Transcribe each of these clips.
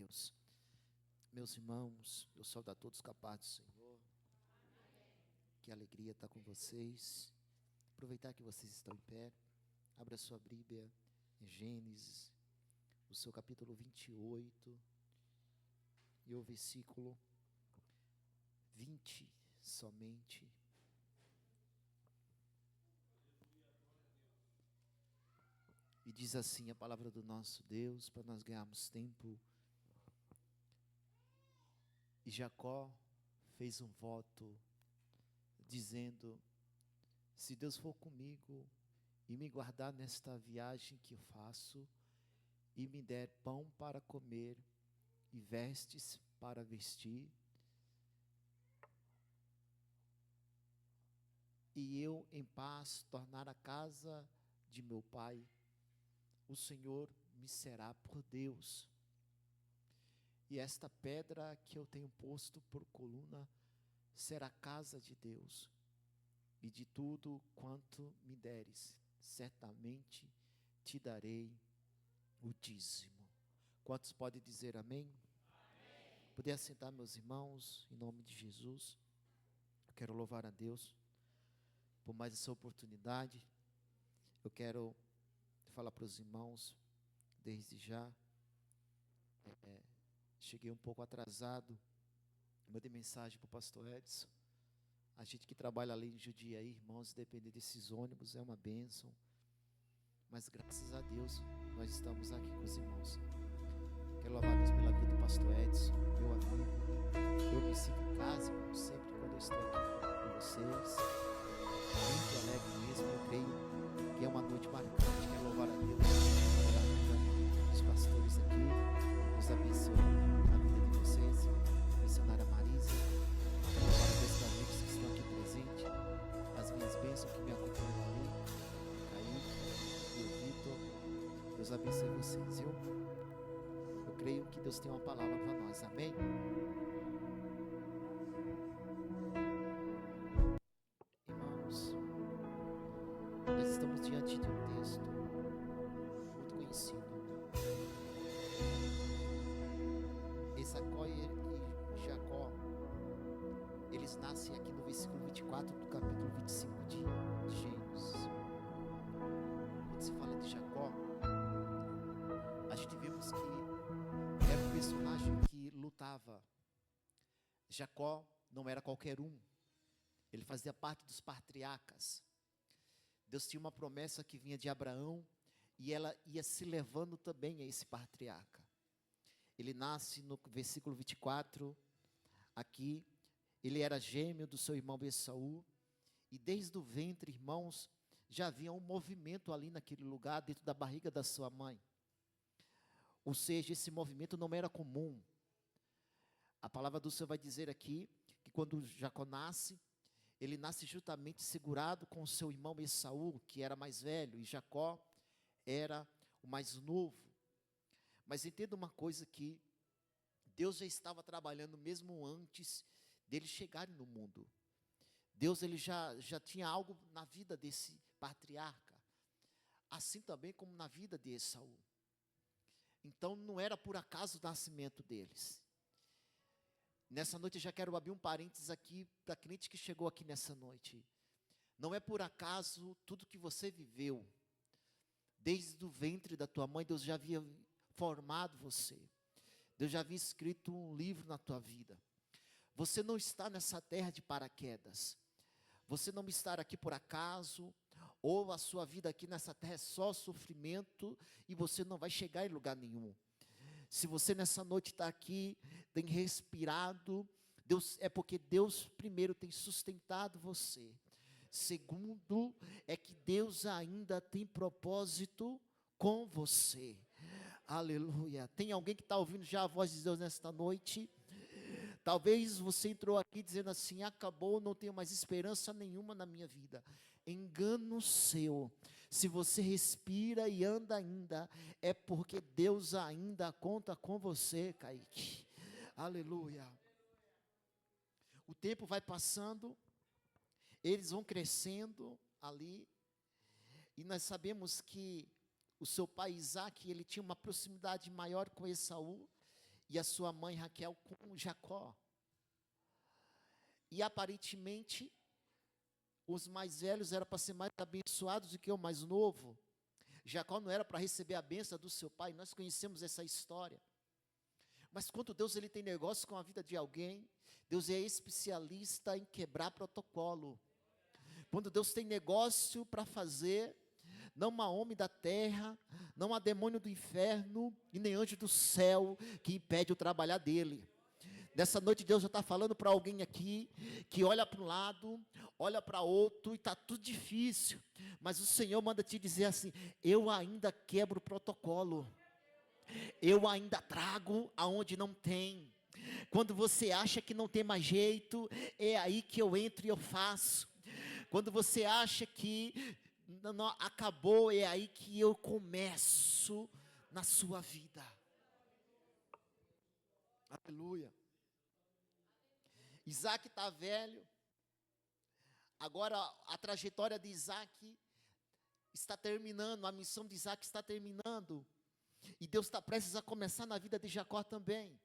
Deus. Meus irmãos, eu saúdo a todos com a paz do Senhor. Que alegria estar com vocês. Aproveitar que vocês estão em pé. Abra sua Bíblia em Gênesis, o seu capítulo 28 e o versículo 20 somente. E diz assim a palavra do nosso Deus, para nós ganharmos tempo. E Jacó fez um voto, dizendo: se Deus for comigo e me guardar nesta viagem que eu faço, e me der pão para comer e vestes para vestir, e eu em paz tornar a casa de meu pai, o Senhor me será por Deus. E esta pedra que eu tenho posto por coluna será a casa de Deus. E de tudo quanto me deres, certamente te darei o dízimo. Quantos podem dizer amém? Amém. Poder assentar, meus irmãos, em nome de Jesus. Eu quero louvar a Deus por mais essa oportunidade. Eu quero falar para os irmãos, desde já, cheguei um pouco atrasado, mandei mensagem para o pastor Edson. A gente que trabalha ali em Jundiaí, irmãos, depender desses ônibus é uma bênção. Mas graças a Deus, nós estamos aqui com os irmãos. Quero louvar a Deus pela vida do pastor Edson, meu amigo. Eu me sinto em casa, irmãos, sempre quando eu estou aqui com vocês. Muito alegre mesmo, eu creio que é uma noite marcante. Quero louvar a Deus pela vida dos pastores aqui. Deus abençoe a vida de vocês, missionária Marisa. Quero louvar a Deus pelos amigos que estão aqui presentes, as minhas bênçãos que me acompanham ali, Kaique e o Vitor. Deus abençoe vocês, viu? Eu creio que Deus tem uma palavra para nós, amém? Irmãos, nós estamos diante de um texto muito conhecido. Esaú e Jacó, eles nascem aqui no versículo 24 do capítulo 25 de Gênesis. Quando se fala de Jacó, a gente vemos que era um personagem que lutava. Jacó não era qualquer um, ele fazia parte dos patriarcas. Deus tinha uma promessa que vinha de Abraão e ela ia se levando também a esse patriarca. Ele nasce no versículo 24, aqui, ele era gêmeo do seu irmão Esaú, e desde o ventre, irmãos, já havia um movimento ali naquele lugar, dentro da barriga da sua mãe. Ou seja, esse movimento não era comum. A palavra do Senhor vai dizer aqui, que quando Jacó nasce, ele nasce juntamente segurado com o seu irmão Esaú, que era mais velho, e Jacó era o mais novo. Mas entenda uma coisa, que Deus já estava trabalhando mesmo antes deles chegarem no mundo. Deus ele já tinha algo na vida desse patriarca, assim também como na vida de Esaú. Então não era por acaso o nascimento deles. Nessa noite eu já quero abrir um parênteses aqui para a crente que chegou aqui nessa noite. Não é por acaso tudo que você viveu. Desde o ventre da tua mãe, Deus já havia formado você. Deus já havia escrito um livro na tua vida. Você não está nessa terra de paraquedas. Você não está aqui por acaso, ou a sua vida aqui nessa terra é só sofrimento e você não vai chegar em lugar nenhum. Se você nessa noite está aqui, tem respirado, Deus, é porque Deus primeiro tem sustentado você. Segundo, é que Deus ainda tem propósito com você. Aleluia. Tem alguém que está ouvindo já a voz de Deus nesta noite? Talvez você entrou aqui dizendo assim: acabou, não tenho mais esperança nenhuma na minha vida. Engano seu. Se você respira e anda ainda, é porque Deus ainda conta com você, Kaique. Aleluia. O tempo vai passando, eles vão crescendo ali, e nós sabemos que o seu pai Isaque, ele tinha uma proximidade maior com Esaú, e a sua mãe Raquel com Jacó. E aparentemente, os mais velhos eram para ser mais abençoados do que o mais novo. Jacó não era para receber a bênção do seu pai, nós conhecemos essa história. Mas quando Deus ele tem negócio com a vida de alguém, Deus é especialista em quebrar protocolo. Quando Deus tem negócio para fazer, não há homem da terra, não há demônio do inferno e nem anjo do céu que impede o trabalhar dele. Nessa noite Deus já está falando para alguém aqui, que olha para um lado, olha para outro e está tudo difícil, mas o Senhor manda te dizer assim: eu ainda quebro o protocolo, eu ainda trago aonde não tem. Quando você acha que não tem mais jeito, é aí que eu entro e eu faço. Quando você acha que não, acabou, é aí que eu começo na sua vida. Aleluia. Isaac está velho. Agora a trajetória de Isaac está terminando, a missão de Isaac está terminando. E Deus está prestes a começar na vida de Jacó também.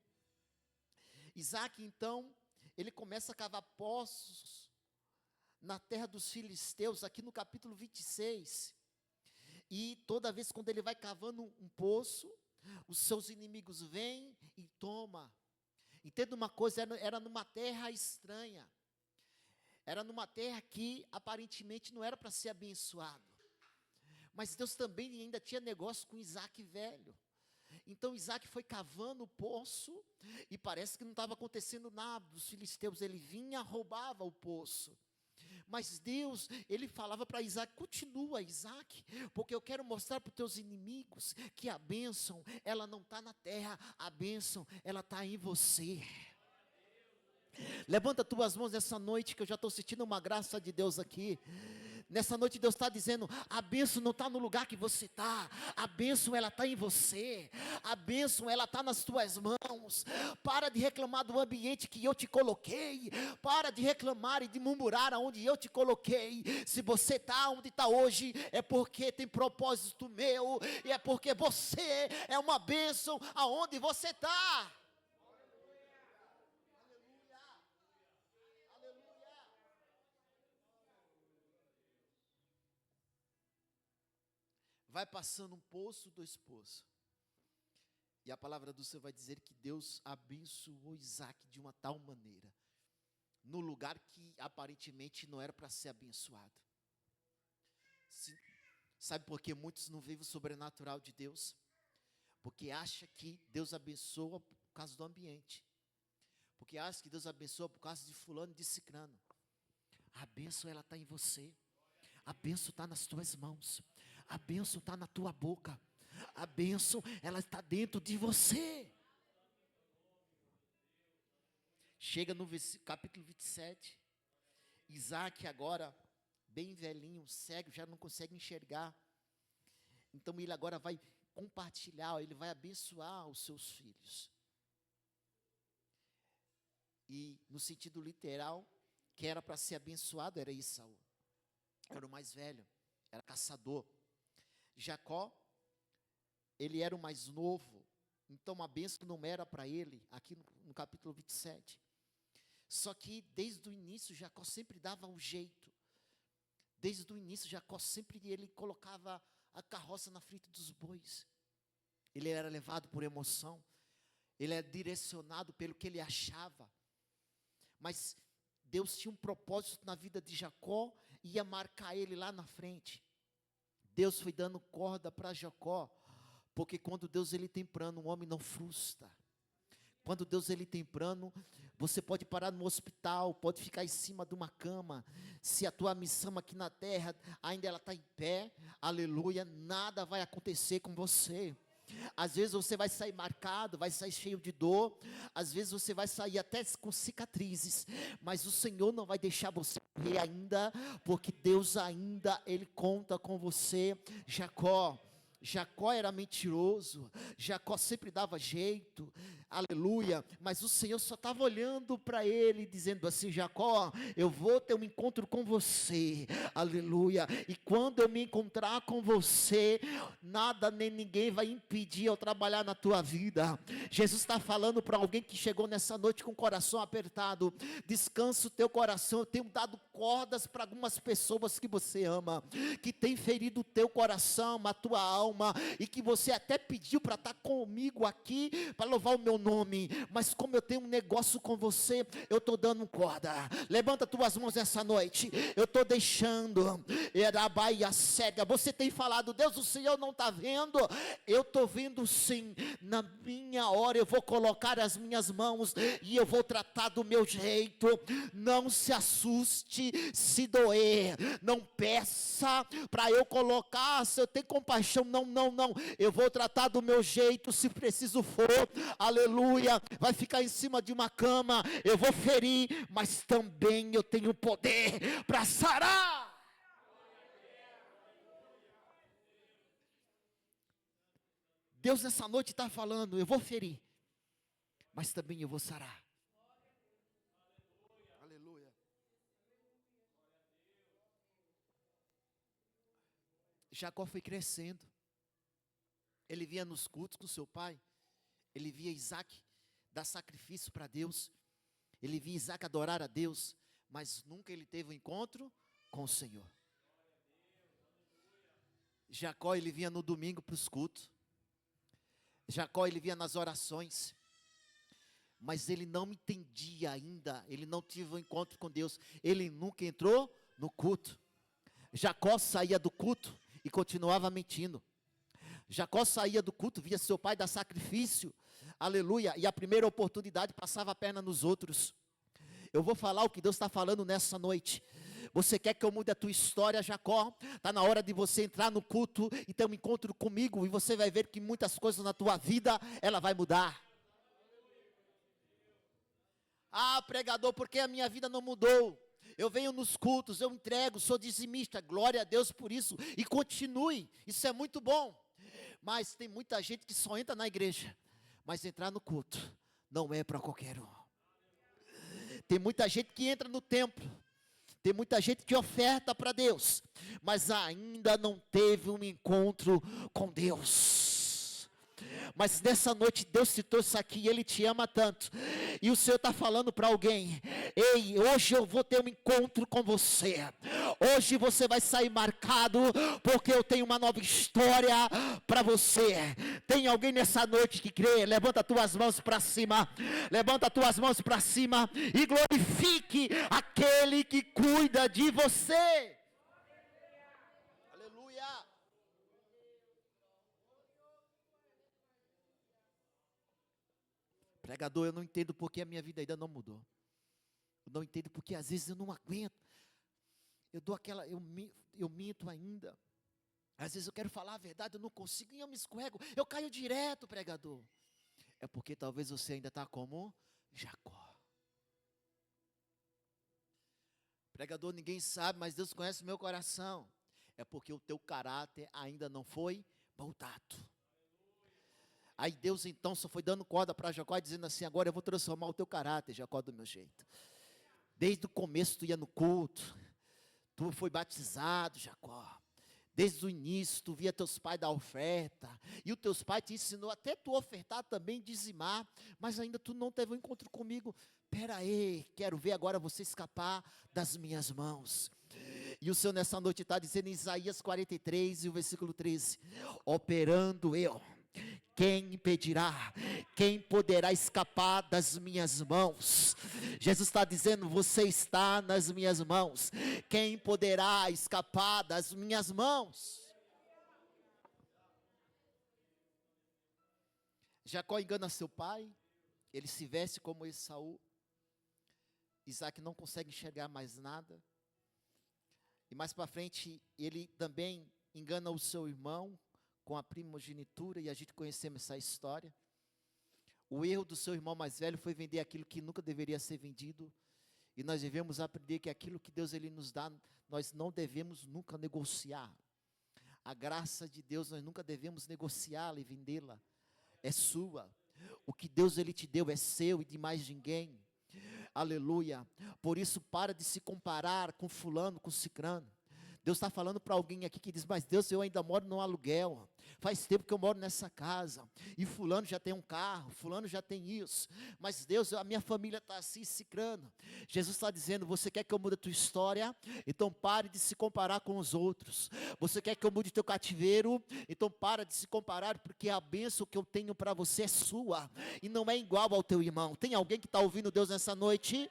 Isaac, então, ele começa a cavar poços na terra dos filisteus, aqui no capítulo 26. E toda vez quando ele vai cavando um poço, os seus inimigos vêm e tomam. Entenda uma coisa, era numa terra estranha. Era numa terra que aparentemente não era para ser abençoado. Mas Deus também ainda tinha negócio com Isaac velho. Então Isaac foi cavando o poço e parece que não estava acontecendo nada dos filisteus. Ele vinha, roubava o poço. Mas Deus, ele falava para Isaac: continua, Isaac, porque eu quero mostrar para os teus inimigos que a bênção, ela não está na terra, a bênção, ela está em você. Levanta tuas mãos nessa noite, que eu já estou sentindo uma graça de Deus aqui. Nessa noite Deus está dizendo: a bênção não está no lugar que você está, a bênção ela está em você, a bênção ela está nas tuas mãos. Para de reclamar do ambiente que eu te coloquei, para de reclamar e de murmurar aonde eu te coloquei. Se você está onde está hoje, é porque tem propósito meu, e é porque você é uma bênção aonde você está. Vai passando um poço, dois poços. E a palavra do Senhor vai dizer que Deus abençoou Isaac de uma tal maneira, no lugar que aparentemente não era para ser abençoado. Sabe por que muitos não vivem o sobrenatural de Deus? Porque acha que Deus abençoa por causa do ambiente. Porque acha que Deus abençoa por causa de fulano e de cicrano. A bênção ela está em você. A bênção está nas tuas mãos. A bênção está na tua boca. A bênção, ela está dentro de você. Chega no capítulo 27. Isaac agora, bem velhinho, cego, já não consegue enxergar. Então ele agora vai compartilhar, ele vai abençoar os seus filhos. E no sentido literal, quem era para ser abençoado era Esaú. Era o mais velho, era caçador. Jacó, ele era o mais novo, então a bênção não era para ele, aqui no capítulo 27. Só que desde o início, Jacó sempre dava um jeito. Desde o início, Jacó sempre ele colocava a carroça na frente dos bois. Ele era levado por emoção, ele era direcionado pelo que ele achava. Mas Deus tinha um propósito na vida de Jacó, e ia marcar ele lá na frente. Deus foi dando corda para Jacó, porque quando Deus ele tem plano, o homem não frustra. Quando Deus ele tem plano, você pode parar no hospital, pode ficar em cima de uma cama. Se a tua missão aqui na terra ainda ela está em pé, aleluia, nada vai acontecer com você. Às vezes você vai sair marcado, vai sair cheio de dor, às vezes você vai sair até com cicatrizes, mas o Senhor não vai deixar você morrer ainda, porque Deus ainda, Ele conta com você. Jacó era mentiroso, Jacó sempre dava jeito, aleluia, mas o Senhor só estava olhando para ele, dizendo assim: Jacó, eu vou ter um encontro com você, aleluia, e quando eu me encontrar com você, nada nem ninguém vai impedir eu trabalhar na tua vida. Jesus está falando para alguém que chegou nessa noite com o coração apertado: descansa o teu coração. Eu tenho dado cordas para algumas pessoas que você ama, que tem ferido o teu coração, a tua alma, e que você até pediu para estar comigo aqui, para louvar o meu nome, mas como eu tenho um negócio com você, eu estou dando corda. Levanta tuas mãos essa noite. Eu estou deixando, era a baia cega. Você tem falado: Deus, o Senhor não está vendo. Eu estou vendo sim. Na minha hora eu vou colocar as minhas mãos e eu vou tratar do meu jeito. Não se assuste se doer, não peça para eu colocar, se eu tenho compaixão, não, eu vou tratar do meu jeito, se preciso for, aleluia, vai ficar em cima de uma cama, eu vou ferir, mas também eu tenho poder para sarar. Deus nessa noite está falando: eu vou ferir, mas também eu vou sarar. Aleluia. Jacó foi crescendo. Ele via nos cultos com seu pai. Ele via Isaac dar sacrifício para Deus. Ele via Isaac adorar a Deus. Mas nunca ele teve um encontro com o Senhor. Jacó, ele vinha no domingo para os cultos. Jacó, ele vinha nas orações. Mas ele não entendia ainda. Ele não teve um encontro com Deus. Ele nunca entrou no culto. Jacó saía do culto e continuava mentindo. Jacó saía do culto, via seu pai dar sacrifício, aleluia, e a primeira oportunidade passava a perna nos outros. Eu vou falar o que Deus está falando nessa noite. Você quer que eu mude a tua história, Jacó? Está na hora de você entrar no culto e ter um encontro comigo, e você vai ver que muitas coisas na tua vida, ela vai mudar. Ah, pregador, porque a minha vida não mudou? Eu venho nos cultos, eu entrego, sou dizimista, glória a Deus por isso, e continue, isso é muito bom. Mas tem muita gente que só entra na igreja, mas entrar no culto não é para qualquer um. Tem muita gente que entra no templo, tem muita gente que oferta para Deus, mas ainda não teve um encontro com Deus. Mas nessa noite Deus te trouxe aqui, Ele te ama tanto, e o Senhor está falando para alguém: ei, hoje eu vou ter um encontro com você, hoje você vai sair marcado, porque eu tenho uma nova história para você. Tem alguém nessa noite que crê? Levanta tuas mãos para cima, levanta tuas mãos para cima, e glorifique aquele que cuida de você. Pregador, eu não entendo porque a minha vida ainda não mudou. Eu não entendo porque às vezes eu não aguento. Eu minto ainda. Às vezes eu quero falar a verdade, eu não consigo e eu me escorrego. Eu caio direto, pregador. É porque talvez você ainda está como Jacó. Pregador, ninguém sabe, mas Deus conhece o meu coração. É porque o teu caráter ainda não foi moldado. Aí Deus então só foi dando corda para Jacó, dizendo assim: agora eu vou transformar o teu caráter, Jacó, do meu jeito. Desde o começo tu ia no culto, tu foi batizado, Jacó. Desde o início tu via teus pais dar oferta, e os teus pais te ensinou até tu ofertar também, dizimar, mas ainda tu não teve um encontro comigo. Pera aí, quero ver agora você escapar das minhas mãos. E o Senhor nessa noite está dizendo em Isaías 43 e o versículo 13: operando eu, quem impedirá? Quem poderá escapar das minhas mãos? Jesus está dizendo: você está nas minhas mãos. Quem poderá escapar das minhas mãos? Jacó engana seu pai. Ele se veste como Esaú. Isaac não consegue enxergar mais nada. E mais para frente, ele também engana o seu irmão com a primogenitura, e a gente conhecemos essa história. O erro do seu irmão mais velho foi vender aquilo que nunca deveria ser vendido, e nós devemos aprender que aquilo que Deus ele nos dá, nós não devemos nunca negociar. A graça de Deus nós nunca devemos negociá-la e vendê-la, é sua. O que Deus ele te deu é seu e de mais ninguém. Aleluia. Por isso para de se comparar com fulano, com cicrano. Deus está falando para alguém aqui que diz, mas Deus, eu ainda moro no aluguel, faz tempo que eu moro nessa casa, e fulano já tem um carro, fulano já tem isso, mas Deus, a minha família está assim, cicrano. Jesus está dizendo, você quer que eu mude a tua história? Então pare de se comparar com os outros. Você quer que eu mude teu cativeiro? Então para de se comparar, porque a bênção que eu tenho para você é sua, e não é igual ao teu irmão. Tem alguém que está ouvindo Deus nessa noite?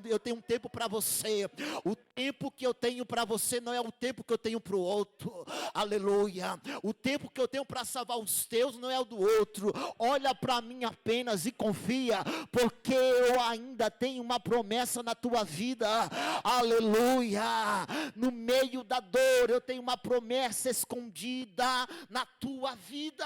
Eu tenho um tempo para você. O tempo que eu tenho para você não é o tempo que eu tenho para o outro. Aleluia. O tempo que eu tenho para salvar os teus não é o do outro. Olha para mim apenas e confia, porque eu ainda tenho uma promessa na tua vida. Aleluia. No meio da dor eu tenho uma promessa escondida na tua vida.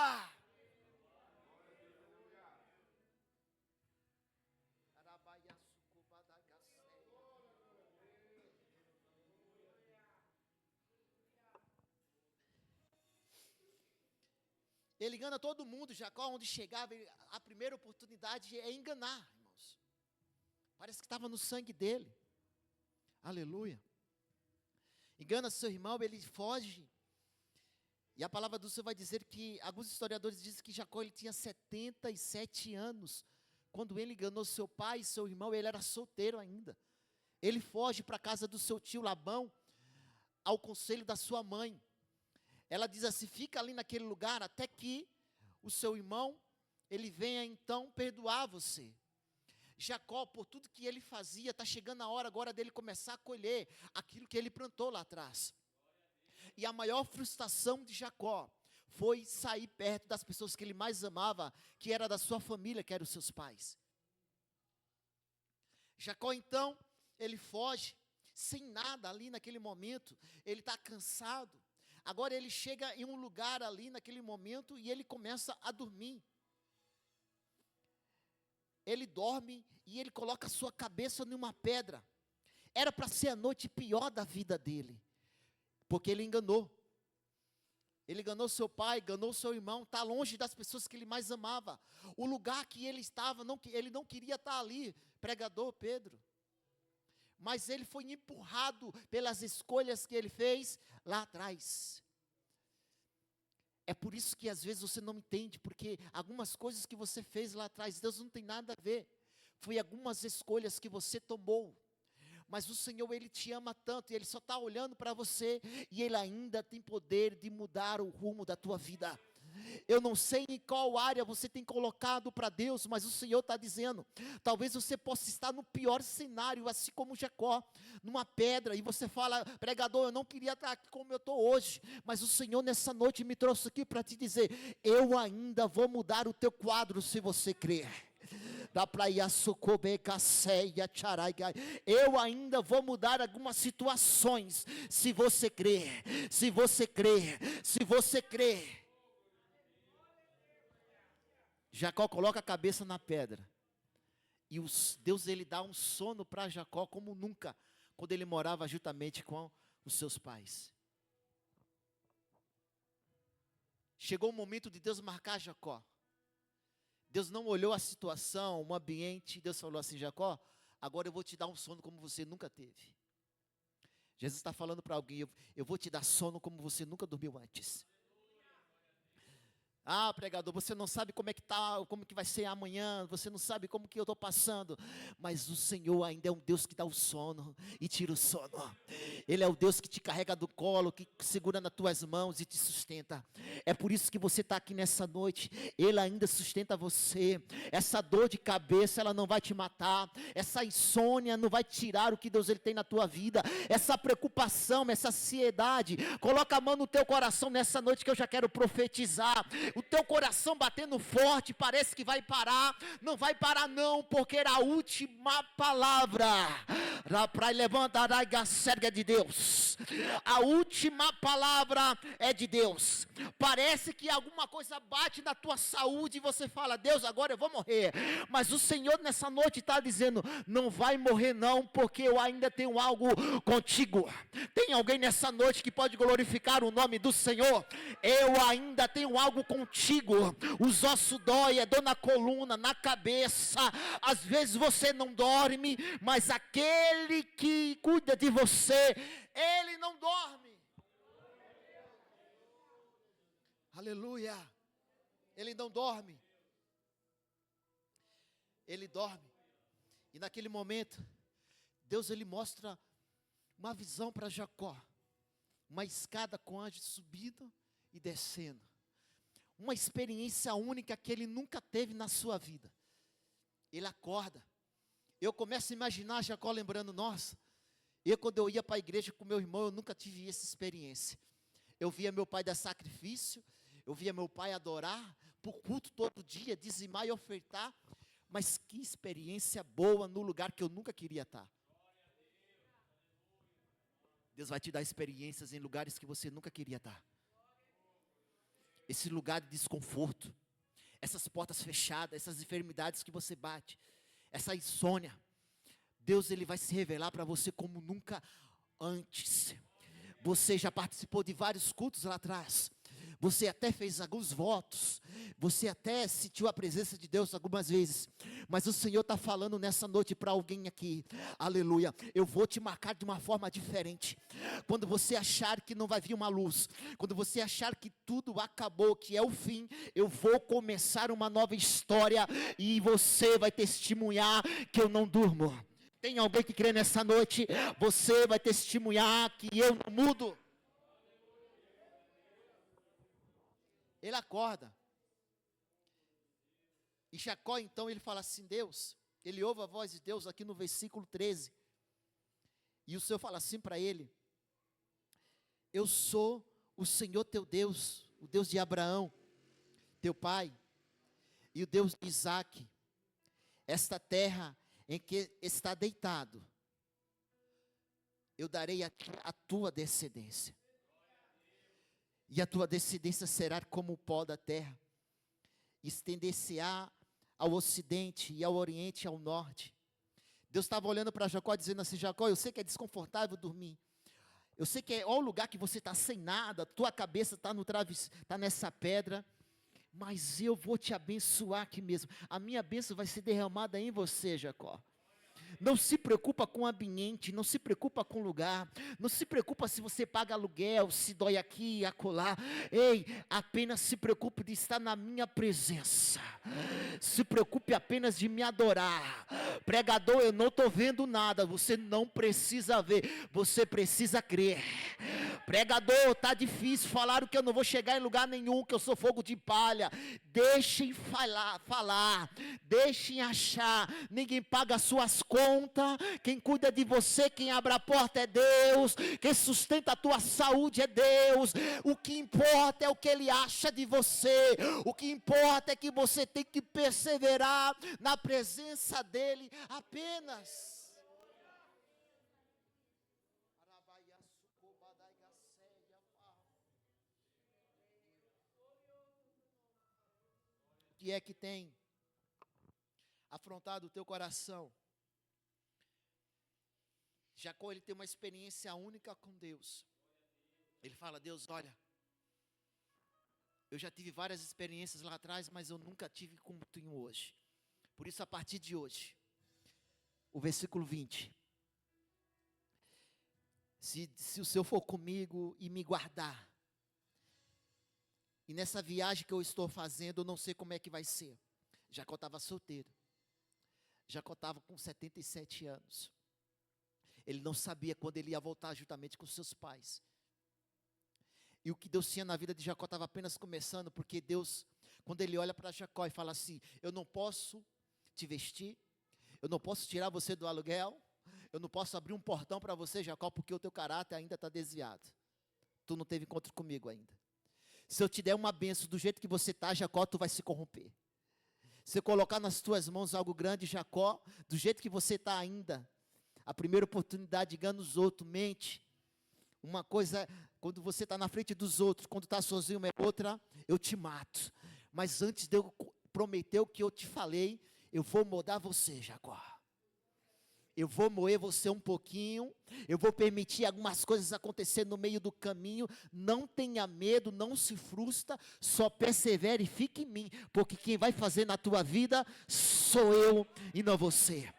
Ele engana todo mundo. Jacó, onde chegava, a primeira oportunidade é enganar, irmãos. Parece que estava no sangue dele. Aleluia. Engana seu irmão, ele foge. E a palavra do Senhor vai dizer que, alguns historiadores dizem que Jacó ele tinha 77 anos. Quando ele enganou seu pai e seu irmão, ele era solteiro ainda. Ele foge para a casa do seu tio Labão, ao conselho da sua mãe. Ela diz assim, fica ali naquele lugar até que o seu irmão, ele venha então perdoar você. Jacó, por tudo que ele fazia, está chegando a hora agora dele começar a colher aquilo que ele plantou lá atrás. E a maior frustração de Jacó foi sair perto das pessoas que ele mais amava, que era da sua família, que eram os seus pais. Jacó então, ele foge, sem nada ali naquele momento, ele está cansado. Agora ele chega em um lugar ali naquele momento e ele começa a dormir. Ele dorme e ele coloca a sua cabeça numa pedra. Era para ser a noite pior da vida dele, porque ele enganou. Ele enganou seu pai, enganou seu irmão, está longe das pessoas que ele mais amava. O lugar que ele estava, ele não queria estar ali, pregador Pedro. Mas ele foi empurrado pelas escolhas que ele fez lá atrás. É por isso que às vezes você não entende, porque algumas coisas que você fez lá atrás, Deus não tem nada a ver. Foi algumas escolhas que você tomou. Mas o Senhor, Ele te ama tanto, e Ele só está olhando para você, e Ele ainda tem poder de mudar o rumo da tua vida. Eu não sei em qual área você tem colocado para Deus, mas o Senhor está dizendo, talvez você possa estar no pior cenário, assim como Jacó, numa pedra, e você fala, pregador, eu não queria estar aqui como eu estou hoje, mas o Senhor nessa noite me trouxe aqui para te dizer, eu ainda vou mudar o teu quadro se você crer. Eu ainda vou mudar algumas situações, se você crer, se você crer, se você crer. Jacó coloca a cabeça na pedra, e Deus ele dá um sono para Jacó como nunca, quando ele morava juntamente com os seus pais. Chegou o momento de Deus marcar Jacó. Deus não olhou a situação, o ambiente, Deus falou assim, Jacó, agora eu vou te dar um sono como você nunca teve. Jesus está falando para alguém, eu vou te dar sono como você nunca dormiu antes. Ah, pregador, você não sabe como é que tá, como que vai ser amanhã, você não sabe como que eu estou passando, mas o Senhor ainda é um Deus que dá o sono e tira o sono. Ele é o Deus que te carrega do colo, que segura nas tuas mãos e te sustenta. É por isso que você está aqui nessa noite. Ele ainda sustenta você. Essa dor de cabeça, ela não vai te matar. Essa insônia não vai tirar o que Deus ele tem na tua vida. Essa preocupação, essa ansiedade, coloca a mão no teu coração nessa noite que eu já quero profetizar. O teu coração batendo forte, parece que vai parar. Não vai parar não, porque era a última palavra. para levantar a serga de Deus. A última palavra é de Deus. Parece que alguma coisa bate na tua saúde e você fala: Deus, agora eu vou morrer. Mas o Senhor nessa noite está dizendo: não vai morrer não, porque eu ainda tenho algo contigo. Tem alguém nessa noite que pode glorificar o nome do Senhor? Eu ainda tenho algo contigo. Os ossos dói, é dor na coluna, na cabeça. Às vezes você não dorme, mas aquele que cuida de você, Ele não dorme. Aleluia. Ele não dorme. Ele dorme. E naquele momento, Deus ele mostra uma visão para Jacó. Uma escada com anjos subindo e descendo. Uma experiência única que ele nunca teve na sua vida. Ele acorda. Eu começo a imaginar Jacó lembrando: nossa, quando eu ia para a igreja com meu irmão, eu nunca tive essa experiência. Eu via meu pai dar sacrifício, eu via meu pai adorar, por culto todo dia, dizimar e ofertar. Mas que experiência boa no lugar que eu nunca queria estar. Deus vai te dar experiências em lugares que você nunca queria estar. Esse lugar de desconforto, essas portas fechadas, essas enfermidades que você bate, essa insônia, Deus ele vai se revelar para você como nunca antes. Você já participou de vários cultos lá atrás. Você até fez alguns votos. Você até sentiu a presença de Deus algumas vezes. Mas o Senhor está falando nessa noite para alguém aqui. Aleluia. Eu vou te marcar de uma forma diferente. Quando você achar que não vai vir uma luz. Quando você achar que tudo acabou, que é o fim. Eu vou começar uma nova história. E você vai testemunhar que eu não durmo. Tem alguém que crê nessa noite? Você vai testemunhar que eu não mudo. Ele acorda. E Jacó então ele fala assim: Deus, ele ouve a voz de Deus aqui no versículo 13. E o Senhor fala assim para ele: eu sou o Senhor teu Deus, o Deus de Abraão, teu pai, e o Deus de Isaque. Esta terra em que está deitado, eu darei a tua descendência. E a tua descendência será como o pó da terra. Estender-se-á ao ocidente e ao oriente e ao norte. Deus estava olhando para Jacó dizendo assim: Jacó, eu sei que é desconfortável dormir. Eu sei que é o lugar que você está sem nada. Tua cabeça está no travesseiro, está nessa pedra. Mas eu vou te abençoar aqui mesmo. A minha bênção vai ser derramada em você, Jacó. Não se preocupa com o ambiente, não se preocupa com o lugar, não se preocupa se você paga aluguel, se dói aqui e acolá. Ei, apenas se preocupe de estar na minha presença. Se preocupe apenas de me adorar. Pregador, eu não estou vendo nada. Você não precisa ver, você precisa crer. Pregador, está difícil, falaram que eu não vou chegar em lugar nenhum, que eu sou fogo de palha. Deixem falar, deixem achar. Ninguém paga as suas contas. Quem cuida de você, quem abre a porta é Deus. Quem sustenta a tua saúde é Deus. O que importa é o que Ele acha de você. O que importa é que você tem que perseverar na presença dEle apenas. O que é que tem afrontado o teu coração? Jacó, ele tem uma experiência única com Deus. Ele fala: Deus, olha, eu já tive várias experiências lá atrás, mas eu nunca tive como tenho hoje. Por isso, a partir de hoje, o versículo 20. Se o Senhor for comigo e me guardar, e nessa viagem que eu estou fazendo, eu não sei como é que vai ser. Jacó estava solteiro. Jacó estava com 77 anos. Ele não sabia quando ele ia voltar juntamente com seus pais. E o que Deus tinha na vida de Jacó estava apenas começando, porque Deus, quando Ele olha para Jacó e fala assim: eu não posso te vestir, eu não posso tirar você do aluguel, eu não posso abrir um portão para você, Jacó, porque o teu caráter ainda está desviado. Tu não teve encontro comigo ainda. Se eu te der uma bênção do jeito que você está, Jacó, tu vai se corromper. Se eu colocar nas tuas mãos algo grande, Jacó, do jeito que você está ainda, A primeira oportunidade engana os outros, mente. Uma coisa, quando você está na frente dos outros, quando está sozinho é outra, eu te mato. Mas antes de eu prometer o que eu te falei, eu vou mudar você, Jacó. Eu vou moer você um pouquinho, eu vou permitir algumas coisas acontecer no meio do caminho. Não tenha medo, não se frustra, só persevere e fique em mim, porque quem vai fazer na tua vida sou eu e não você.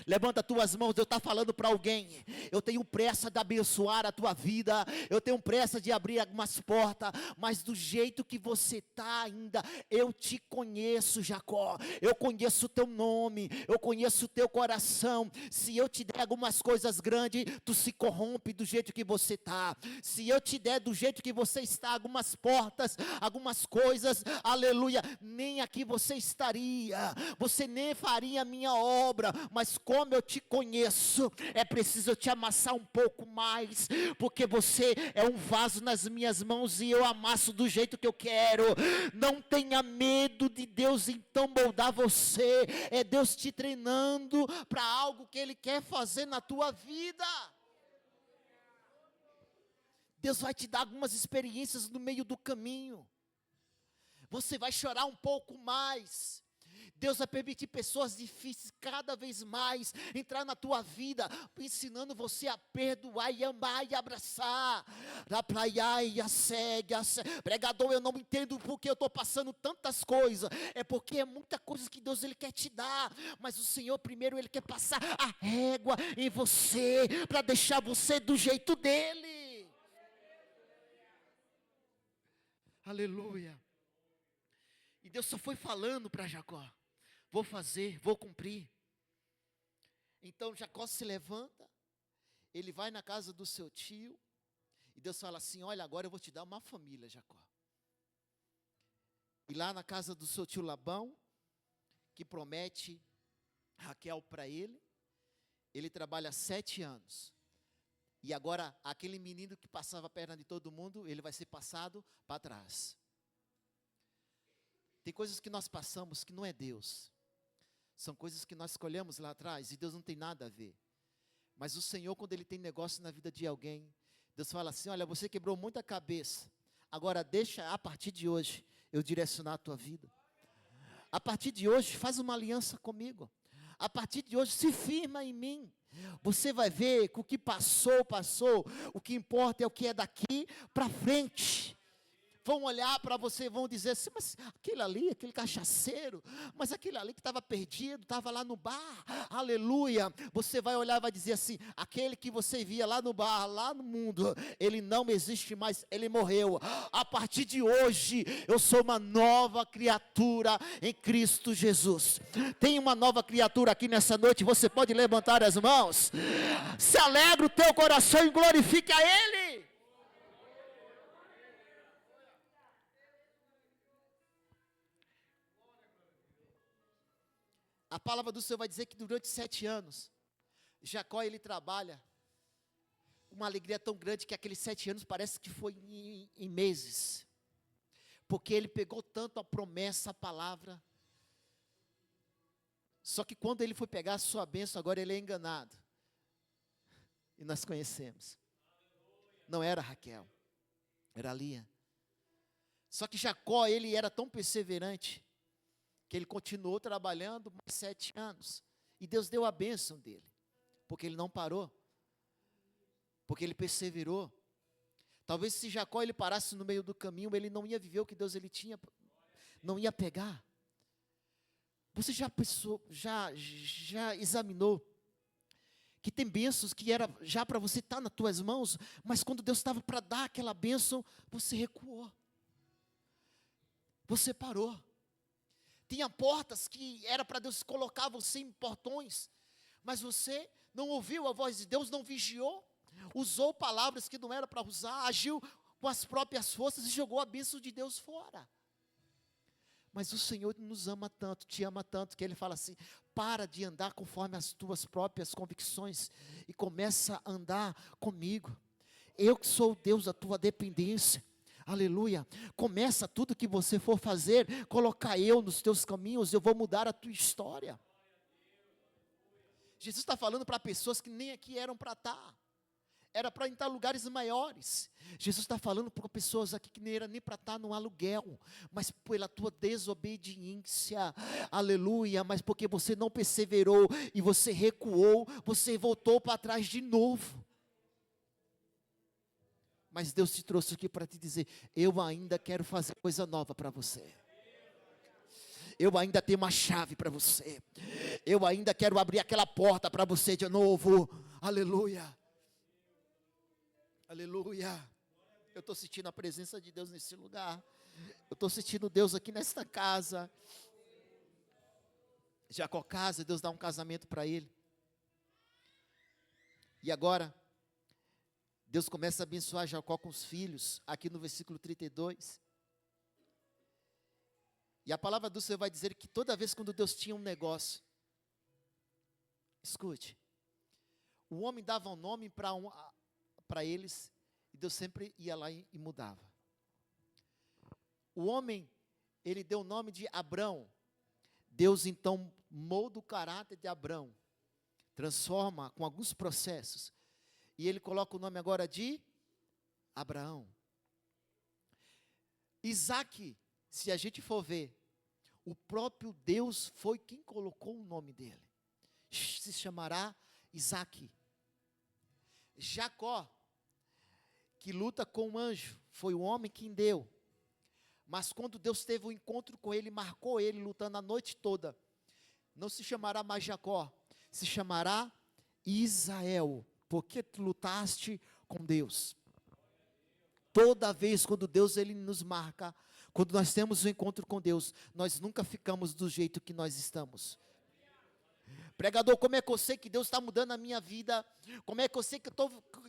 Levanta as tuas mãos, Deus está falando para alguém. Eu tenho pressa de abençoar a tua vida, eu tenho pressa de abrir algumas portas, mas do jeito que você está ainda, eu te conheço, Jacó. Eu conheço o teu nome, eu conheço o teu coração. Se eu te der algumas coisas grandes, tu se corrompe do jeito que você está. Se eu te der do jeito que você está, algumas portas, algumas coisas, aleluia, nem aqui você estaria, você nem faria a minha obra, mas como eu te conheço, é preciso eu te amassar um pouco mais, porque você é um vaso nas minhas mãos e eu amasso do jeito que eu quero. Não tenha medo de Deus então moldar você, é Deus te treinando para algo que Ele quer fazer na tua vida. Deus vai te dar algumas experiências no meio do caminho, você vai chorar um pouco mais. Deus vai permitir pessoas difíceis cada vez mais entrar na tua vida, ensinando você a perdoar e amar e abraçar. Pregador, eu não entendo porque eu estou passando tantas coisas. É porque é muita coisa que Deus Ele quer te dar, mas o Senhor primeiro Ele quer passar a régua em você, para deixar você do jeito dEle. Aleluia. E Deus só foi falando para Jacó: vou fazer, vou cumprir. Então Jacó se levanta, ele vai na casa do seu tio, e Deus fala assim: olha, agora eu vou te dar uma família, Jacó. E lá na casa do seu tio Labão, que promete Raquel para ele, ele trabalha 7 anos. E agora, aquele menino que passava a perna de todo mundo, ele vai ser passado para trás. Tem coisas que nós passamos que não é Deus. São coisas que nós escolhemos lá atrás e Deus não tem nada a ver. Mas o Senhor, quando Ele tem negócio na vida de alguém, Deus fala assim: olha, você quebrou muita cabeça, agora deixa a partir de hoje eu direcionar a tua vida. A partir de hoje faz uma aliança comigo. A partir de hoje se firma em mim. Você vai ver que o que passou, passou. O que importa é o que é daqui para frente. Vão olhar para você e vão dizer assim: mas aquele ali, aquele cachaceiro, mas aquele ali que estava perdido, estava lá no bar, aleluia. Você vai olhar e vai dizer assim: aquele que você via lá no bar, lá no mundo, ele não existe mais, ele morreu. A partir de hoje, eu sou uma nova criatura em Cristo Jesus. Tem uma nova criatura aqui nessa noite, você pode levantar as mãos, se alegra o teu coração e glorifique a Ele. A palavra do Senhor vai dizer que durante 7 anos, Jacó ele trabalha, uma alegria tão grande que aqueles 7 anos parece que foi em meses, porque ele pegou tanto a promessa, a palavra, só que quando ele foi pegar a sua bênção, agora ele é enganado, e nós conhecemos, não era Raquel, era Lia. Só que Jacó, ele era tão perseverante, que ele continuou trabalhando mais 7 anos, e Deus deu a bênção dele, porque ele não parou, porque ele perseverou. Talvez se Jacó ele parasse no meio do caminho, ele não ia viver o que Deus ele tinha, não ia pegar. Você já pensou, já examinou, que tem bênçãos que era já para você estar nas tuas mãos, mas quando Deus estava para dar aquela bênção, você recuou, você parou. Tinha portas que era para Deus colocar você em portões, mas você não ouviu a voz de Deus, não vigiou, usou palavras que não era para usar, agiu com as próprias forças e jogou a bênção de Deus fora. Mas o Senhor nos ama tanto, te ama tanto, que Ele fala assim: para de andar conforme as tuas próprias convicções e começa a andar comigo. Eu que sou o Deus da tua dependência. Aleluia. Começa tudo que você for fazer, colocar eu nos teus caminhos, eu vou mudar a tua história. Jesus está falando para pessoas que nem aqui eram para estar. Era para estar em lugares maiores. Jesus está falando para pessoas aqui que nem era nem para estar no aluguel, mas pela tua desobediência, aleluia, mas porque você não perseverou, e você recuou, você voltou para trás de novo. Mas Deus te trouxe aqui para te dizer, eu ainda quero fazer coisa nova para você. Eu ainda tenho uma chave para você. Eu ainda quero abrir aquela porta para você de novo. Aleluia. Aleluia. Eu estou sentindo a presença de Deus nesse lugar. Eu estou sentindo Deus aqui nesta casa. Jacó casa, Deus dá um casamento para ele. E agora, Deus começa a abençoar Jacó com os filhos, aqui no versículo 32. E a palavra do Senhor vai dizer que toda vez quando Deus tinha um negócio, escute, o homem dava um nome para eles, e Deus sempre ia lá e mudava. O homem, ele deu o nome de Abrão. Deus então molda o caráter de Abrão, transforma com alguns processos, e ele coloca o nome agora de Abraão. Isaac, se a gente for ver, o próprio Deus foi quem colocou o nome dele. Se chamará Isaac. Jacó, que luta com o anjo, foi o homem quem deu. Mas quando Deus teve um encontro com ele, marcou ele lutando a noite toda, não se chamará mais Jacó, se chamará Israel, porque tu lutaste com Deus. Toda vez quando Deus ele nos marca, quando nós temos um encontro com Deus, nós nunca ficamos do jeito que nós estamos. Pregador, como é que eu sei que Deus está mudando a minha vida? Como é que eu sei que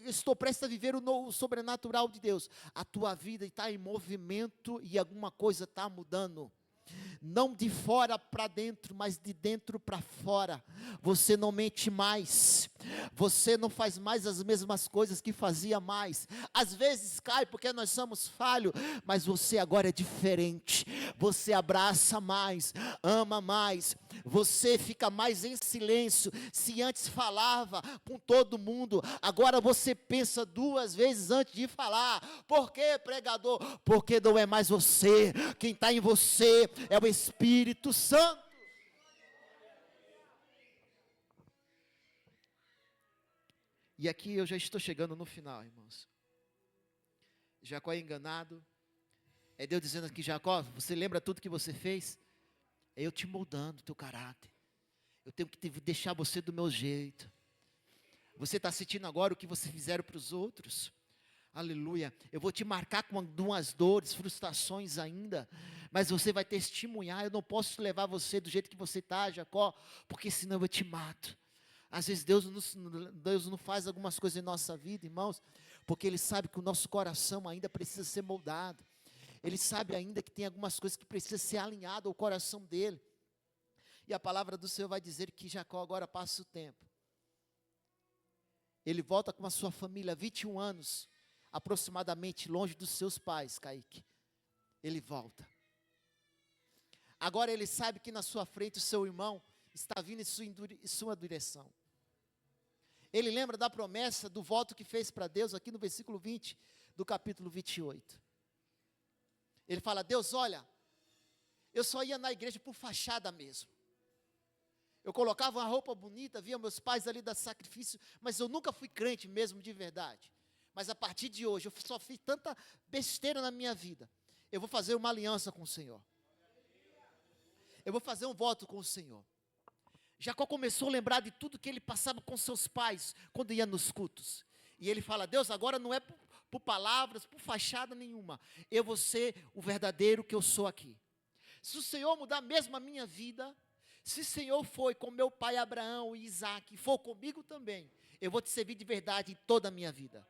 estou prestes a viver o sobrenatural de Deus? A tua vida está em movimento e alguma coisa está mudando. Não de fora para dentro, mas de dentro para fora. Você não mente mais, você não faz mais as mesmas coisas que fazia mais. Às vezes cai porque nós somos falhos, mas você agora é diferente. Você abraça mais, ama mais, você fica mais em silêncio. Se antes falava com todo mundo, agora você pensa duas vezes antes de falar. Por quê, pregador? Porque não é mais você, quem está em você é o Espírito Santo. E aqui eu já estou chegando no final, irmãos. Jacó é enganado. É Deus dizendo aqui, Jacó, você lembra tudo que você fez? É eu te moldando o teu caráter. Eu tenho que deixar você do meu jeito. Você está sentindo agora o que você fizeram para os outros? Aleluia. Eu vou te marcar com algumas dores, frustrações ainda, mas você vai testemunhar. Eu não posso levar você do jeito que você está, Jacó, porque senão eu te mato. Às vezes Deus não faz algumas coisas em nossa vida, irmãos, porque Ele sabe que o nosso coração ainda precisa ser moldado. Ele sabe ainda que tem algumas coisas que precisam ser alinhadas ao coração dele. E a palavra do Senhor vai dizer que Jacó agora passa o tempo. Ele volta com a sua família, 21 anos, aproximadamente, longe dos seus pais, Kaique. Ele volta. Agora ele sabe que na sua frente o seu irmão está vindo em sua direção. Ele lembra da promessa do voto que fez para Deus, aqui no versículo 20, do capítulo 28. Ele fala, Deus, olha, eu só ia na igreja por fachada mesmo. Eu colocava uma roupa bonita, via meus pais ali dar sacrifício, mas eu nunca fui crente mesmo de verdade. Mas a partir de hoje, eu só fiz tanta besteira na minha vida. Eu vou fazer uma aliança com o Senhor. Eu vou fazer um voto com o Senhor. Jacó começou a lembrar de tudo que ele passava com seus pais, quando ia nos cultos. E ele fala, Deus, agora não é por palavras, por fachada nenhuma. Eu vou ser o verdadeiro que eu sou aqui. Se o Senhor mudar mesmo a minha vida, se o Senhor foi com meu pai Abraão e Isaac, for comigo também, eu vou te servir de verdade em toda a minha vida.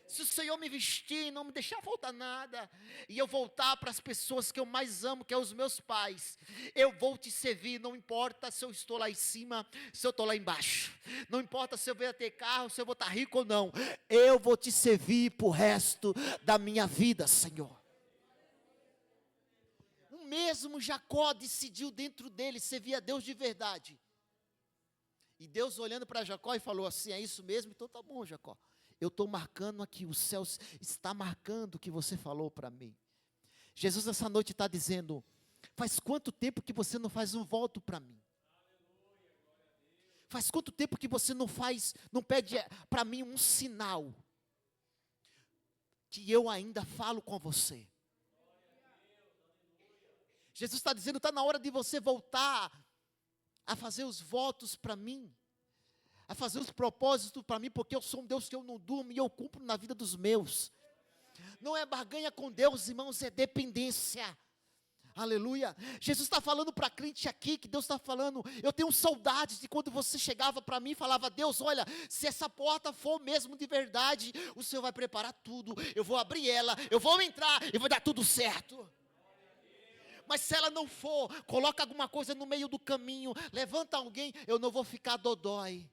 Se o Senhor me vestir e não me deixar faltar nada, e eu voltar para as pessoas que eu mais amo, que é os meus pais, eu vou te servir, não importa se eu estou lá em cima, se eu estou lá embaixo, não importa se eu vou ter carro, se eu vou estar rico ou não, eu vou te servir para o resto da minha vida, Senhor. O mesmo Jacó decidiu dentro dele servir a Deus de verdade. E Deus olhando para Jacó e falou assim, é isso mesmo? Então tá bom, Jacó. Eu estou marcando aqui, o céu está marcando o que você falou para mim. Jesus essa noite está dizendo, faz quanto tempo que você não faz um voto para mim? Faz quanto tempo que você não pede para mim um sinal? Que eu ainda falo com você. Jesus está dizendo, está na hora de você voltar a fazer os votos para mim, a fazer os propósitos para mim, porque eu sou um Deus que eu não durmo e eu cumpro na vida dos meus. Não é barganha com Deus, irmãos, é dependência. Aleluia. Jesus está falando para a crente aqui, que Deus está falando, eu tenho saudades de quando você chegava para mim e falava, Deus, olha, se essa porta for mesmo de verdade, o Senhor vai preparar tudo, eu vou abrir ela, eu vou entrar e vai dar tudo certo. Mas se ela não for, coloca alguma coisa no meio do caminho, levanta alguém, eu não vou ficar dodói,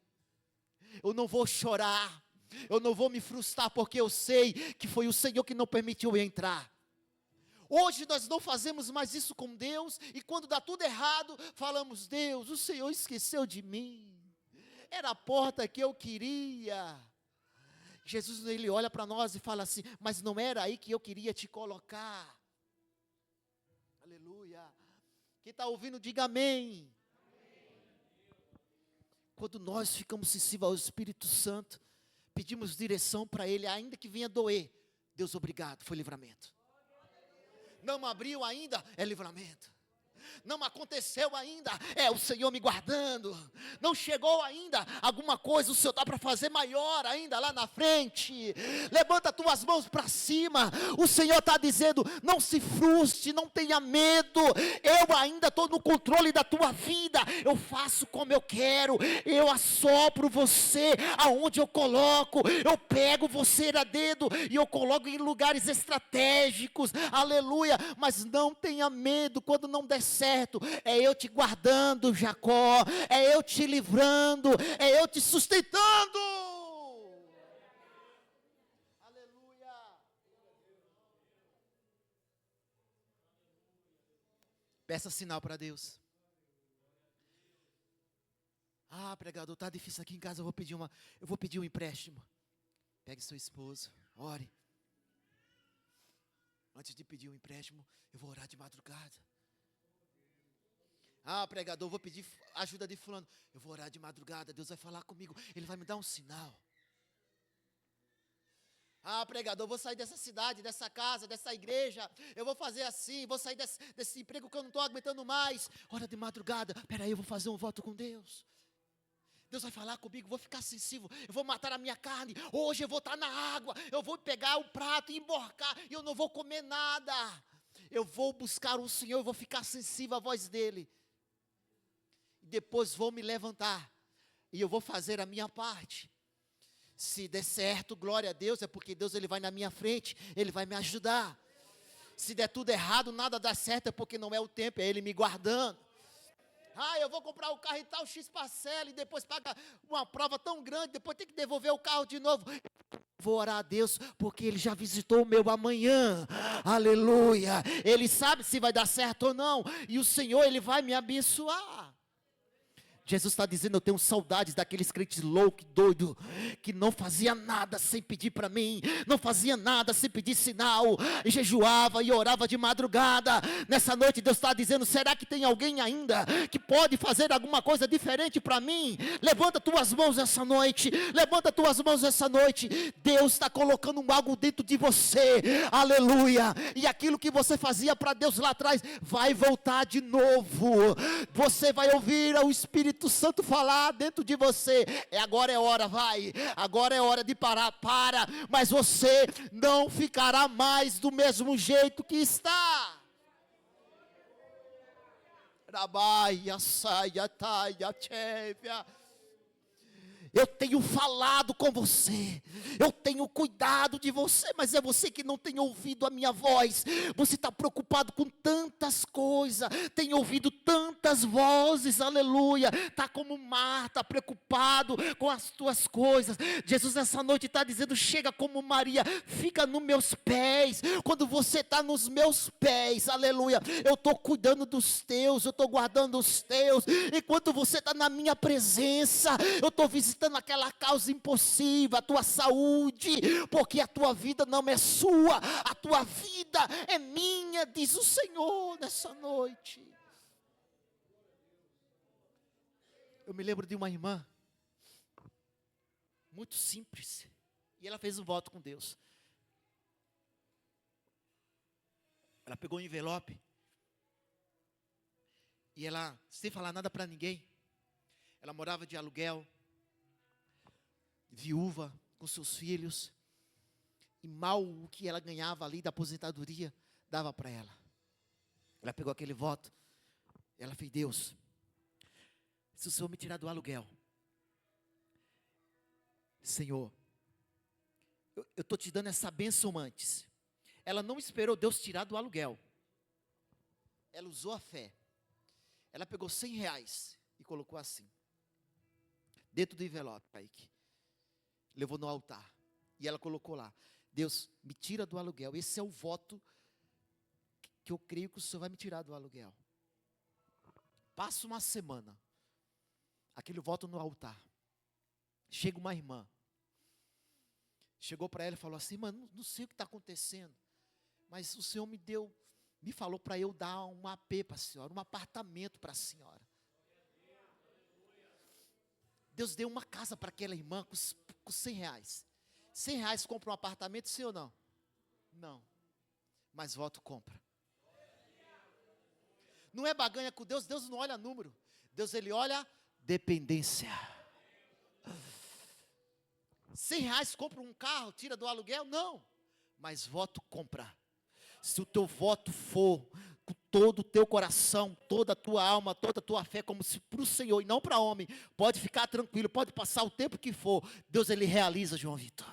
eu não vou chorar, eu não vou me frustrar, porque eu sei que foi o Senhor que não permitiu eu entrar. Hoje nós não fazemos mais isso com Deus, e quando dá tudo errado, falamos, Deus, o Senhor esqueceu de mim, era a porta que eu queria. Jesus, ele olha para nós e fala assim, mas não era aí que eu queria te colocar. Aleluia. Quem está ouvindo, diga amém. Quando nós ficamos sensíveis ao Espírito Santo, pedimos direção para Ele, ainda que venha doer, Deus, obrigado, foi livramento. Não abriu ainda, é livramento. Não aconteceu ainda, é o Senhor me guardando. Não chegou ainda alguma coisa, o Senhor está para fazer maior ainda lá na frente. Levanta tuas mãos para cima. O Senhor está dizendo, não se frustre, não tenha medo. Eu ainda estou no controle da tua vida. Eu faço como eu quero. Eu assopro você aonde eu coloco. Eu pego você a dedo e eu coloco em lugares estratégicos. Aleluia. Mas não tenha medo quando não der certo, é eu te guardando, Jacó, é eu te livrando, é eu te sustentando. Aleluia. Peça sinal para Deus. Ah, pregador, está difícil aqui em casa, eu vou pedir um empréstimo. Pegue seu esposo, ore. Antes de pedir um empréstimo, eu vou orar de madrugada. Ah, pregador, vou pedir ajuda de fulano. Eu vou orar de madrugada, Deus vai falar comigo, Ele vai me dar um sinal. Ah, pregador, vou sair dessa cidade, dessa casa, dessa igreja. Eu vou fazer assim, vou sair desse emprego que eu não estou aguentando mais. Ora de madrugada, peraí, eu vou fazer um voto com Deus. Deus vai falar comigo, vou ficar sensível, eu vou matar a minha carne. Hoje eu vou estar na água, eu vou pegar o prato e emborcar, e eu não vou comer nada. Eu vou buscar o Senhor, eu vou ficar sensível à voz dEle. Depois vou me levantar e eu vou fazer a minha parte. Se der certo, glória a Deus, é porque Deus ele vai na minha frente, Ele vai me ajudar. Se der tudo errado, nada dá certo, é porque não é o tempo, é Ele me guardando. Ah, eu vou comprar o carro e tal, X parcela, e depois paga uma prova tão grande, depois tem que devolver o carro de novo. Vou orar a Deus, porque Ele já visitou o meu amanhã, aleluia. Ele sabe se vai dar certo ou não, e o Senhor Ele vai me abençoar. Jesus está dizendo, eu tenho saudades daqueles crentes loucos, doidos, que não fazia nada sem pedir para mim, não fazia nada sem pedir sinal, e jejuava e orava de madrugada. Nessa noite Deus está dizendo, será que tem alguém ainda que pode fazer alguma coisa diferente para mim? Levanta tuas mãos essa noite, levanta tuas mãos essa noite. Deus está colocando algo dentro de você, aleluia, e aquilo que você fazia para Deus lá atrás, vai voltar de novo. Você vai ouvir o Espírito Santo falar dentro de você, agora é hora, vai, agora é hora de parar, para, mas você não ficará mais do mesmo jeito que está. Rabaia, saia, taia, tchevia. Eu tenho falado com você, eu tenho cuidado de você, mas é você que não tem ouvido a minha voz. Você está preocupado com tantas coisas, tem ouvido tantas vozes, aleluia. Está como Marta, preocupado com as tuas coisas. Jesus essa noite está dizendo: chega como Maria, fica nos meus pés. Quando você está nos meus pés, aleluia, eu estou cuidando dos teus, eu estou guardando os teus. Enquanto você está na minha presença, eu estou visitando aquela causa impossível, a tua saúde, porque a tua vida não é sua, a tua vida é minha, diz o Senhor nessa noite. Eu me lembro de uma irmã, muito simples, e ela fez um voto com Deus. Ela pegou um envelope, e ela, sem falar nada para ninguém, ela morava de aluguel, viúva, com seus filhos, e mal o que ela ganhava ali da aposentadoria, dava para ela. Ela pegou aquele voto, ela fez: Deus, se o Senhor me tirar do aluguel, Senhor, eu estou te dando essa bênção antes. Ela não esperou Deus tirar do aluguel, ela usou a fé. Ela pegou R$100 e colocou assim, dentro do envelope, Kaique. Levou no altar, e ela colocou lá: Deus, me tira do aluguel. Esse é o voto que eu creio que o Senhor vai me tirar do aluguel. Passa uma semana, aquele voto no altar. Chega uma irmã, chegou para ela e falou assim: mano, não sei o que está acontecendo, mas o Senhor me falou para eu dar um AP para a senhora, um apartamento para a senhora. Deus deu uma casa para aquela irmã com R$100. R$100 compra um apartamento, sim ou não? Não. Mas voto compra. Não é baganha com Deus. Deus não olha número. Deus, Ele olha dependência. R$100 compra um carro, tira do aluguel? Não. Mas voto compra. Se o teu voto for com todo o teu coração, toda a tua alma, toda a tua fé, como se para o Senhor e não para homem, pode ficar tranquilo, pode passar o tempo que for, Deus Ele realiza, João Vitor.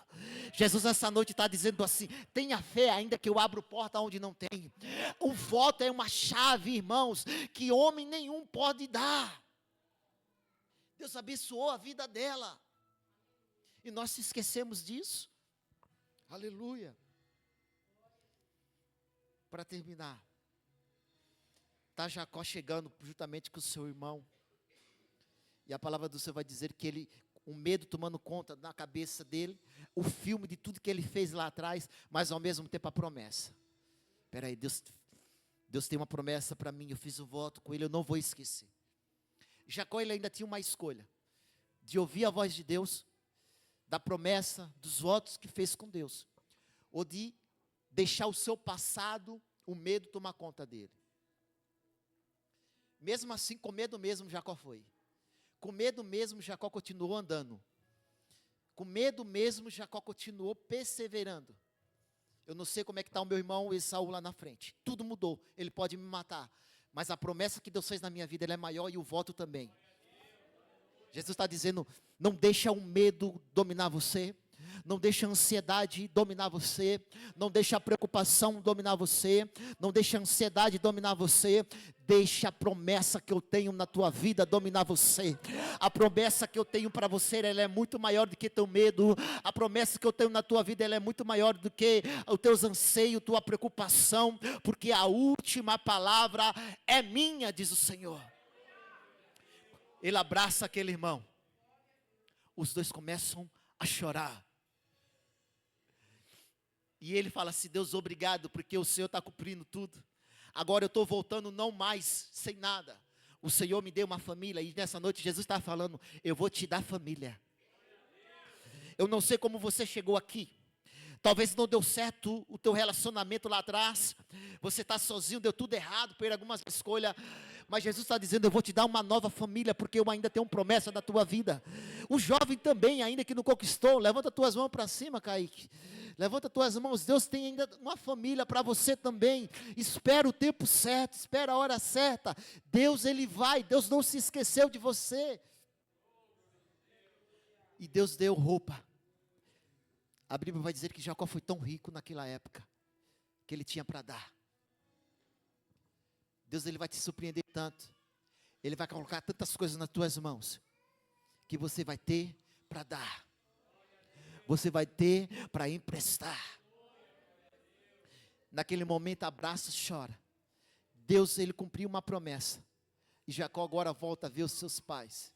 Jesus essa noite está dizendo assim: tenha fé ainda que eu abro porta onde não tem. O voto é uma chave, irmãos, que homem nenhum pode dar. Deus abençoou a vida dela, e nós se esquecemos disso. Aleluia. Para terminar, está Jacó chegando juntamente com o seu irmão, e a palavra do Senhor vai dizer que o medo tomando conta na cabeça dele, o filme de tudo que ele fez lá atrás, mas ao mesmo tempo a promessa. Espera aí, Deus tem uma promessa para mim, eu fiz um voto com ele, eu não vou esquecer. Jacó, ele ainda tinha uma escolha, de ouvir a voz de Deus, da promessa, dos votos que fez com Deus, ou de deixar o seu passado, o medo tomar conta dele. Mesmo assim, com medo mesmo, Jacó foi. Com medo mesmo, Jacó continuou andando. Com medo mesmo, Jacó continuou perseverando. Eu não sei como é que está o meu irmão Esaú lá na frente. Tudo mudou, ele pode me matar. Mas a promessa que Deus fez na minha vida, ela é maior, e o voto também. Jesus está dizendo: não deixa o medo dominar você. Não deixa a ansiedade dominar você, não deixa a preocupação dominar você, não deixa a ansiedade dominar você, deixa a promessa que eu tenho na tua vida dominar você. A promessa que eu tenho para você, ela é muito maior do que teu medo. A promessa que eu tenho na tua vida, ela é muito maior do que os teus anseios, tua preocupação, porque a última palavra é minha, diz o Senhor. Ele abraça aquele irmão, os dois começam a chorar. E ele fala assim: Deus, obrigado, porque o Senhor está cumprindo tudo. Agora eu estou voltando não mais sem nada. O Senhor me deu uma família, e nessa noite Jesus está falando: eu vou te dar família. Eu não sei como você chegou aqui. Talvez não deu certo o teu relacionamento lá atrás. Você está sozinho, deu tudo errado por algumas escolhas. Mas Jesus está dizendo: eu vou te dar uma nova família, porque eu ainda tenho uma promessa da tua vida. O jovem também, ainda que não conquistou, levanta tuas mãos para cima, Kaique. Levanta tuas mãos, Deus tem ainda uma família para você também. Espera o tempo certo, espera a hora certa. Deus, Ele vai, Deus não se esqueceu de você. E Deus deu roupa. A Bíblia vai dizer que Jacó foi tão rico naquela época, que ele tinha para dar. Deus, ele vai te surpreender tanto. Ele vai colocar tantas coisas nas tuas mãos, que você vai ter para dar. Você vai ter para emprestar. Naquele momento abraça, chora. Deus, ele cumpriu uma promessa. E Jacó agora volta a ver os seus pais.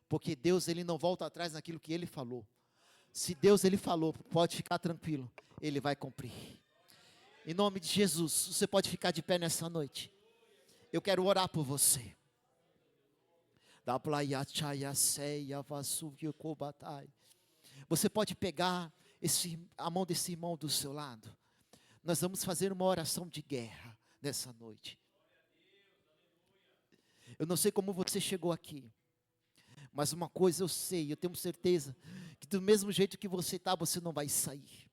Porque Deus, ele não volta atrás naquilo que ele falou. Se Deus, ele falou, pode ficar tranquilo, ele vai cumprir. Em nome de Jesus, você pode ficar de pé nessa noite. Eu quero orar por você. Você pode pegar a mão desse irmão do seu lado. Nós vamos fazer uma oração de guerra nessa noite. Eu não sei como você chegou aqui, mas uma coisa eu sei, eu tenho certeza, que do mesmo jeito que você está, você não vai sair.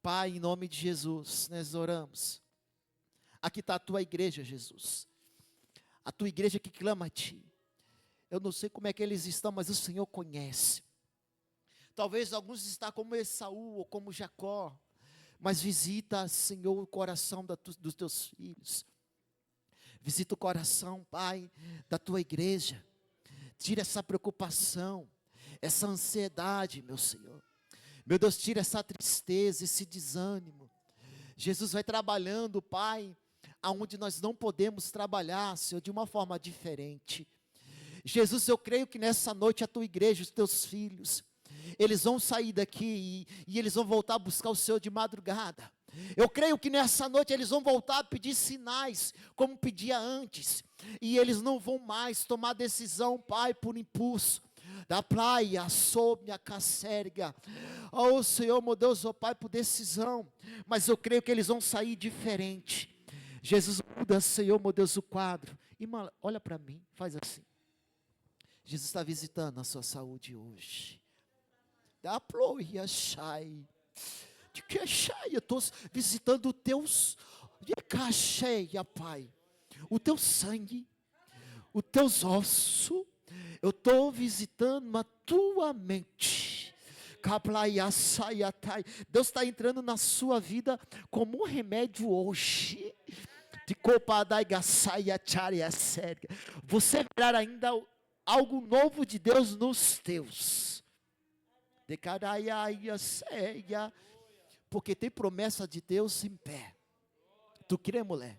Pai, em nome de Jesus, nós oramos. Aqui está a tua igreja, Jesus. A tua igreja que clama a Ti. Eu não sei como é que eles estão, mas o Senhor conhece. Talvez alguns estão como Esaú ou como Jacó. Mas visita, Senhor, o coração dos teus filhos. Visita o coração, Pai, da tua igreja. Tira essa preocupação, essa ansiedade, meu Senhor. Meu Deus, tira essa tristeza, esse desânimo. Jesus vai trabalhando, Pai, aonde nós não podemos trabalhar, Senhor, de uma forma diferente. Jesus, eu creio que nessa noite a tua igreja, os teus filhos, eles vão sair daqui e eles vão voltar a buscar o Senhor de madrugada. Eu creio que nessa noite eles vão voltar a pedir sinais, como pedia antes. E eles não vão mais tomar decisão, Pai, por impulso. Da praia, sob a cacerga. Oh Senhor, meu Deus, oh Pai, por decisão. Mas eu creio que eles vão sair diferente. Jesus, muda, Senhor, meu Deus, o quadro. Irmã, olha para mim, faz assim. Jesus está visitando a sua saúde hoje. Da ploia, chai. De que chai, eu estou visitando os teus. De cacheia, Pai. O teu sangue. Os teus ossos. Eu estou visitando a tua mente. Deus está entrando na sua vida como um remédio hoje. Você verá ainda algo novo de Deus nos teus. Porque tem promessa de Deus em pé. Tu crê, mulher?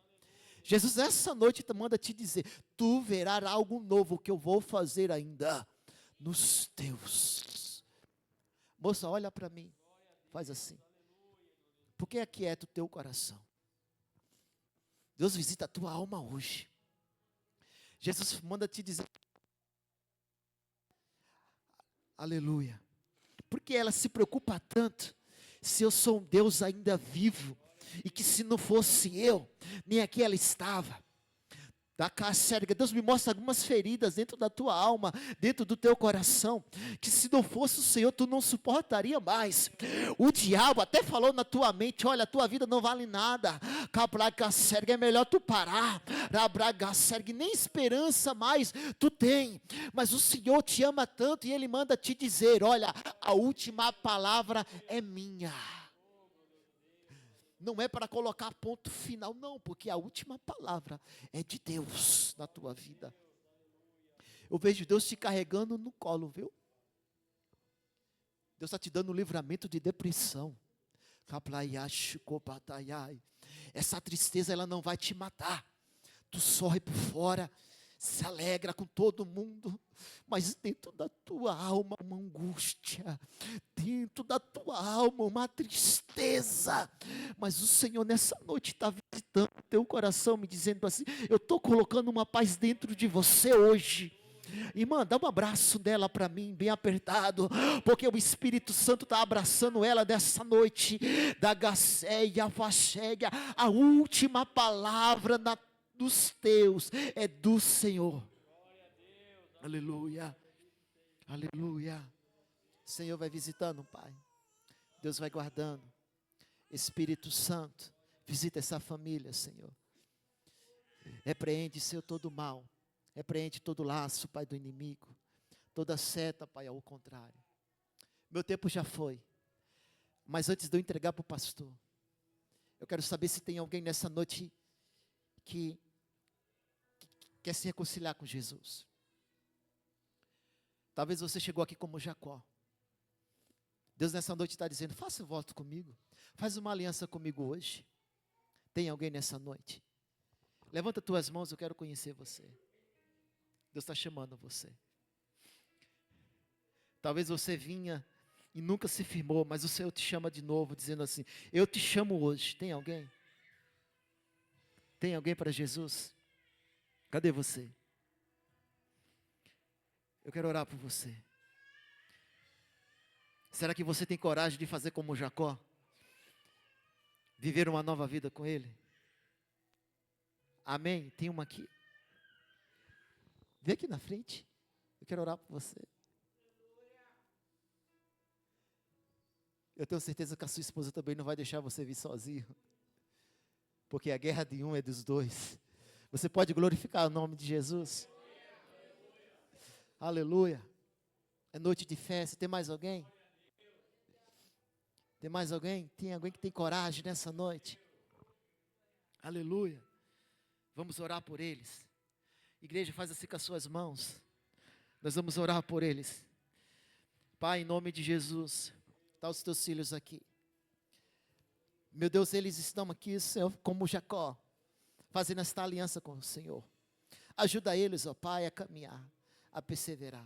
Jesus essa noite manda te dizer, tu verás algo novo que eu vou fazer ainda nos teus. Moça, olha para mim, faz assim. Porque aquieta o teu coração. Deus visita a tua alma hoje. Jesus manda te dizer, aleluia. Porque ela se preocupa tanto, se eu sou um Deus ainda vivo, e que se não fosse eu, nem aqui ela estava. Da cacerga, Deus me mostra algumas feridas dentro da tua alma, dentro do teu coração, que se não fosse o Senhor, tu não suportaria mais. O diabo até falou na tua mente, olha, a tua vida não vale nada, cacerga, é melhor tu parar, cacerga, nem esperança mais tu tem, mas o Senhor te ama tanto, e Ele manda te dizer, olha, a última palavra é minha. Não é para colocar ponto final, não, porque a última palavra é de Deus na tua vida. Eu vejo Deus te carregando no colo, viu? Deus está te dando um livramento de depressão. Essa tristeza, ela não vai te matar. Tu sorri por fora, se alegra com todo mundo, mas dentro da tua alma uma angústia, dentro da tua alma uma tristeza, mas o Senhor nessa noite está visitando o teu coração, me dizendo assim, eu estou colocando uma paz dentro de você hoje. Irmã, dá um abraço dela para mim, bem apertado, porque o Espírito Santo está abraçando ela nessa noite, da gaceia, fachega, a última palavra dos teus é do Senhor. Aleluia, aleluia. O Senhor vai visitando, Pai. Deus vai guardando. Espírito Santo, visita essa família, Senhor. Repreende, Senhor, todo mal. Repreende todo laço, Pai, do inimigo. toda seta, Pai, ao contrário. Meu tempo já foi. Mas antes de eu entregar para o pastor, eu quero saber se tem alguém nessa noite que quer se reconciliar com Jesus. Talvez você chegou aqui como Jacó. Deus nessa noite está dizendo, faça um voto comigo. Faz uma aliança comigo hoje. Tem alguém nessa noite? Levanta tuas mãos, eu quero conhecer você. Deus está chamando você. Talvez você vinha e nunca se firmou, mas o Senhor te chama de novo, dizendo assim, eu te chamo hoje. Tem alguém? Tem alguém para Jesus? Cadê você? Eu quero orar por você. Será que você tem coragem de fazer como Jacó? Viver uma nova vida com Ele? Amém? Tem uma aqui. Vem aqui na frente. Eu quero orar por você. Eu tenho certeza que a sua esposa também não vai deixar você vir sozinho. Porque a guerra de um é dos dois. Você pode glorificar o nome de Jesus? Aleluia. É noite de festa. Tem mais alguém? Tem mais alguém? Tem alguém que tem coragem nessa noite? Aleluia. Vamos orar por eles. Igreja, faz assim com as suas mãos. Nós vamos orar por eles. Pai, em nome de Jesus, está os teus filhos aqui. Meu Deus, eles estão aqui, Senhor, como Jacó, fazendo esta aliança com o Senhor. Ajuda eles, ó Pai, a caminhar, a perseverar.